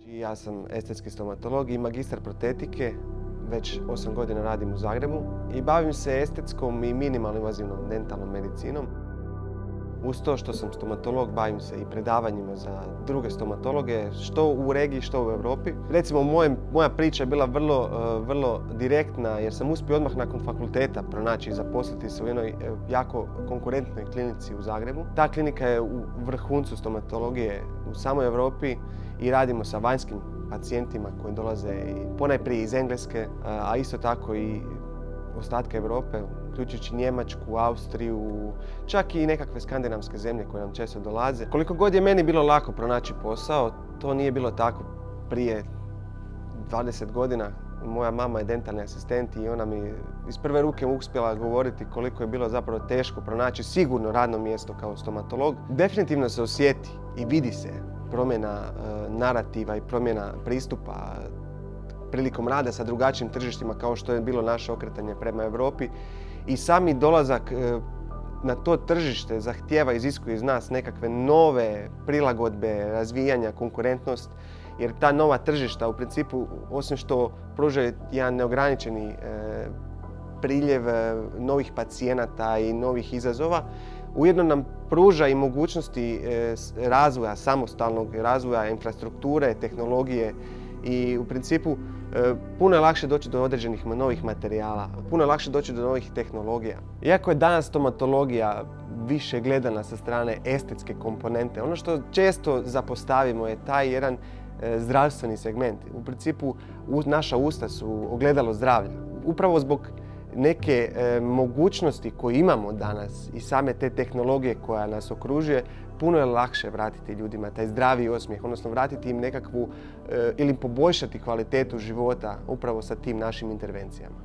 Ja sam estetski stomatolog i magistar protetike. Već 8 godina radim u Zagrebu i bavim se estetskom i minimalno invazivnom dentalnom medicinom. Uz to što sam stomatolog, bavim se i predavanjima za druge stomatologe, što u regiji, što u Europi. Recimo, moja priča je bila vrlo direktna jer sam uspio odmah nakon fakulteta pronaći i zaposliti se u jednoj jako konkurentnoj klinici u Zagrebu. Ta klinika je u vrhuncu stomatologije u samoj Europi i radimo sa vanjskim pacijentima koji dolaze ponajprije iz Engleske, a isto tako i ostatka Europe, uključujući Njemačku, Austriju, čak i nekakve skandinavske zemlje koje nam često dolaze. Koliko god je meni bilo lako pronaći posao, to nije bilo tako prije 20 godina. Moja mama je dentalni asistent i ona mi iz prve ruke uspjela govoriti koliko je bilo zapravo teško pronaći sigurno radno mjesto kao stomatolog. Definitivno se osjeti i vidi se promjena narativa i promjena pristupa prilikom rada sa drugačijim tržištima kao što je bilo naše okretanje prema Europi. I sami dolazak na to tržište zahtijeva, iziskuje iz nas nekakve nove prilagodbe, razvijanja, konkurentnost, jer ta nova tržišta u principu, osim što pružaju jedan neograničeni priljev novih pacijenata i novih izazova, ujedno nam pruža i mogućnosti razvoja, samostalnog razvoja infrastrukture, tehnologije i u principu puno je lakše doći do određenih novih materijala, puno je lakše doći do novih tehnologija. Iako je danas stomatologija više gledana sa strane estetske komponente, ono što često zapostavimo je taj jedan zdravstveni segment. U principu naša usta su ogledalo zdravlja. Upravo zbog neke mogućnosti koje imamo danas i same te tehnologije koja nas okružuje, puno je lakše vratiti ljudima taj zdravi osmijeh, odnosno vratiti im nekakvu ili poboljšati kvalitetu života upravo sa tim našim intervencijama.